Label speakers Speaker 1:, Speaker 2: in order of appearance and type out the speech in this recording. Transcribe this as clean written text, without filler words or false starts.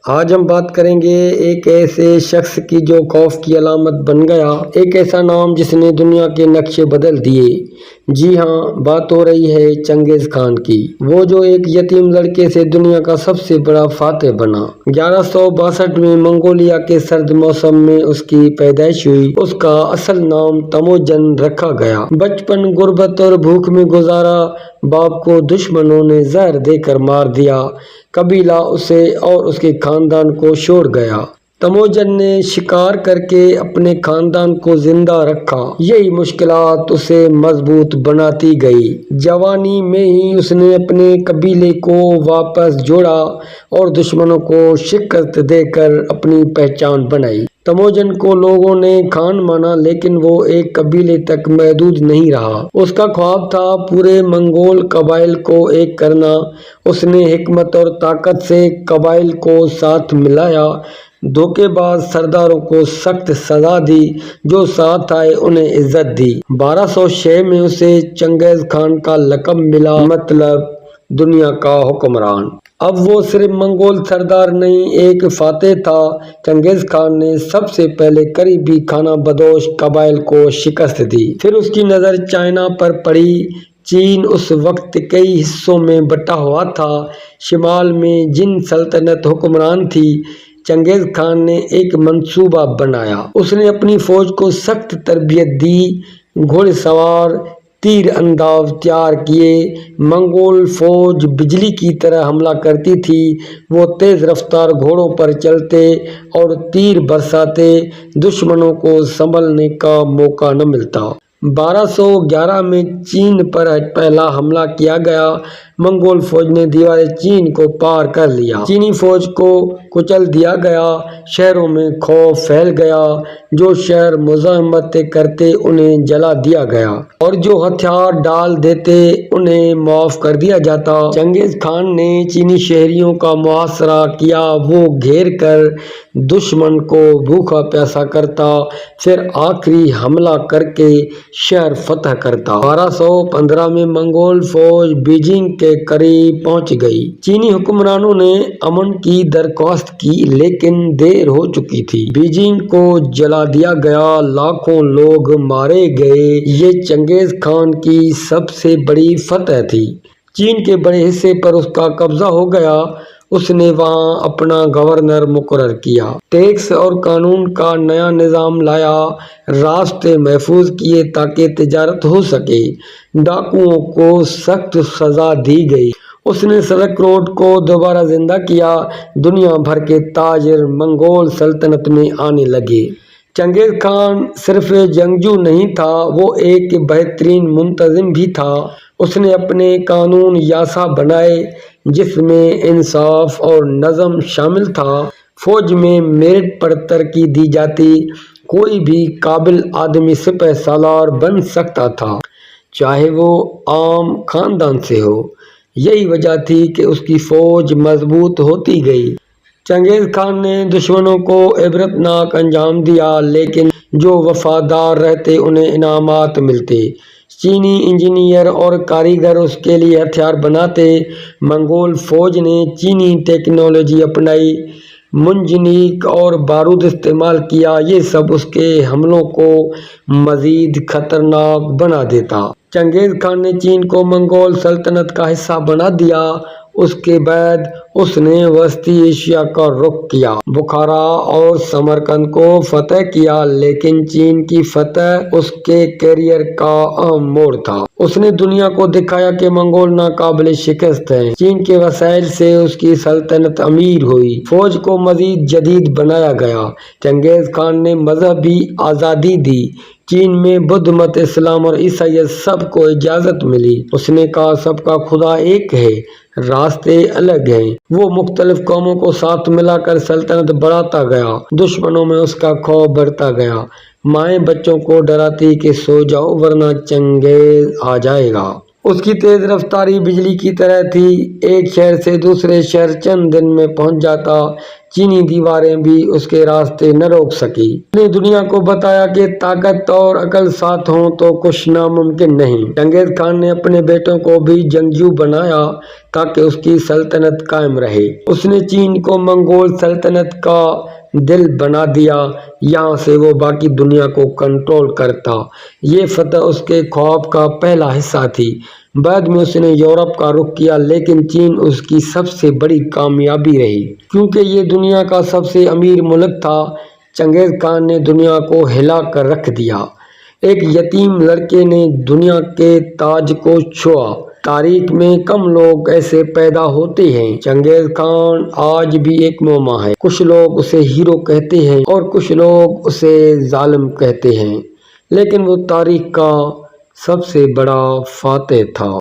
Speaker 1: آج ہم بات کریں گے ایک ایسے شخص کی جو خوف کی علامت بن گیا، ایک ایسا نام جس نے دنیا کے نقشے بدل دیے۔ جی ہاں، بات ہو رہی ہے چنگیز خان کی، وہ جو ایک یتیم لڑکے سے دنیا کا سب سے بڑا فاتح بنا۔ 1162 میں منگولیا کے سرد موسم میں اس کی پیدائش ہوئی۔ اس کا اصل نام تموجن رکھا گیا۔ بچپن غربت اور بھوک میں گزارا، باپ کو دشمنوں نے زہر دے کر مار دیا، قبیلہ اسے اور اس کے خاندان کو چھوڑ گیا۔ تموجن نے شکار کر کے اپنے خاندان کو زندہ رکھا، یہی مشکلات اسے مضبوط بناتی گئی۔ جوانی میں ہی اس نے اپنے قبیلے کو واپس جوڑا اور دشمنوں کو شکست دے کر اپنی پہچان بنائی۔ تموجن کو لوگوں نے خان مانا، لیکن وہ ایک قبیلے تک محدود نہیں رہا۔ اس کا خواب تھا پورے منگول قبائل کو ایک کرنا۔ اس نے حکمت اور طاقت سے قبائل کو ساتھ ملایا، دھوکے باز سرداروں کو سخت سزا دی، جو ساتھ آئے انہیں عزت دی۔ 1206 میں اسے چنگیز خان کا لقب ملا، مطلب دنیا کا حکمران۔ اب وہ صرف منگول سردار نہیں، ایک فاتح تھا۔ چنگیز خان نے سب سے پہلے قریبی خانہ بدوش قبائل کو شکست دی۔ پھر اس کی نظر چائنا پر پڑی۔ چین اس وقت کئی حصوں میں بٹا ہوا تھا۔ شمال میں جن سلطنت حکمران تھی۔ چنگیز خان نے ایک منصوبہ بنایا۔ اس نے اپنی فوج کو سخت تربیت دی، گھوڑ سوار، تیر انداز تیار کیے۔ منگول فوج بجلی کی طرح حملہ کرتی تھی۔ وہ تیز رفتار گھوڑوں پر چلتے اور تیر برساتے، دشمنوں کو سنبھلنے کا موقع نہ ملتا۔ 1211 میں چین پر پہلا حملہ کیا گیا۔ منگول فوج نے دیوار چین کو پار کر لیا۔ چینی فوج کو کچل دیا گیا۔ شہروں میں خوف پھیل گیا۔ جو شہر مزاحمت کرتے انہیں جلا دیا گیا، اور جو ہتھیار ڈال دیتے انہیں معاف کر دیا جاتا۔ چنگیز خان نے چینی شہریوں کا محاصرہ کیا۔ وہ گھیر کر دشمن کو بھوکا پیاسا کرتا، پھر آخری حملہ کر کے شہر فتح کرتا۔ 1215 میں منگول فوج بیجنگ کے قریب پہنچ گئی۔ چینی حکمرانوں نے امن کی درخواست کی، لیکن دیر ہو چکی تھی۔ بیجنگ کو جلا دیا گیا، لاکھوں لوگ مارے گئے۔ یہ چنگیز خان کی سب سے بڑی فتح تھی۔ چین کے بڑے حصے پر اس کا قبضہ ہو گیا۔ اس نے وہاں اپنا گورنر مقرر کیا، ٹیکس اور قانون کا نیا نظام لایا، راستے محفوظ کیے تاکہ تجارت ہو سکے۔ ڈاکوؤں کو سخت سزا دی گئی۔ اس نے سلک روڈ کو دوبارہ زندہ کیا۔ دنیا بھر کے تاجر منگول سلطنت میں آنے لگے۔ چنگیز خان صرف جنگجو نہیں تھا، وہ ایک بہترین منتظم بھی تھا۔ اس نے اپنے قانون یاسا بنائے، جس میں انصاف اور نظم شامل تھا۔ فوج میں میرٹ پر ترقی دی جاتی، کوئی بھی قابل آدمی سپہ سالار بن سکتا تھا، چاہے وہ عام خاندان سے ہو۔ یہی وجہ تھی کہ اس کی فوج مضبوط ہوتی گئی۔ چنگیز خان نے دشمنوں کو عبرتناک انجام دیا، لیکن جو وفادار رہتے انہیں انعامات ملتے۔ چینی انجینئر اور کاریگر اس کے لیے ہتھیار بناتے۔ منگول فوج نے چینی ٹیکنالوجی اپنائی، منجنیق اور بارود استعمال کیا۔ یہ سب اس کے حملوں کو مزید خطرناک بنا دیتا۔ چنگیز خان نے چین کو منگول سلطنت کا حصہ بنا دیا۔ اس کے بعد اس نے وسطی ایشیا کا رخ کیا، بخارا اور سمرقند کو فتح کیا، لیکن چین کی فتح اس کے کیریئر کا اہم موڑ تھا۔ اس نے دنیا کو دکھایا کہ منگول ناقابل شکست ہیں۔ چین کے وسائل سے اس کی سلطنت امیر ہوئی۔ فوج کو مزید جدید بنایا گیا۔ چنگیز خان نے مذہبی آزادی دی۔ چین میں بدھ مت، اسلام اور عیسائیت سب کو اجازت ملی۔ اس نے کہا سب کا خدا ایک ہے، راستے الگ ہیں۔ وہ مختلف قوموں کو ساتھ ملا کر سلطنت بڑھاتا گیا۔ دشمنوں میں اس کا خوف بڑھتا گیا۔ مائیں بچوں کو ڈراتی کہ سو جاؤ ورنہ چنگیز آ جائے گا۔ اس کی تیز رفتاری بجلی کی طرح تھی، ایک شہر سے دوسرے شہر چند دن میں پہنچ جاتا، چینی دیواریں بھی اس کے راستے نہ روک سکی۔ اس نے دنیا کو بتایا کہ طاقت اور عقل ساتھ ہوں تو کچھ ناممکن نہیں۔ چنگیز خان نے اپنے بیٹوں کو بھی جنگجو بنایا تاکہ اس کی سلطنت قائم رہے۔ اس نے چین کو منگول سلطنت کا دل بنا دیا، یہاں سے وہ باقی دنیا کو کنٹرول کرتا۔ یہ فتح اس کے خواب کا پہلا حصہ تھی۔ بعد میں اس نے یورپ کا رخ کیا، لیکن چین اس کی سب سے بڑی کامیابی رہی، کیونکہ یہ دنیا کا سب سے امیر ملک تھا۔ چنگیز خان نے دنیا کو ہلا کر رکھ دیا۔ ایک یتیم لڑکے نے دنیا کے تاج کو چھوا۔ تاریخ میں کم لوگ ایسے پیدا ہوتے ہیں۔ چنگیز خان آج بھی ایک معمہ ہے۔ کچھ لوگ اسے ہیرو کہتے ہیں اور کچھ لوگ اسے ظالم کہتے ہیں، لیکن وہ تاریخ کا سب سے بڑا فاتح تھا۔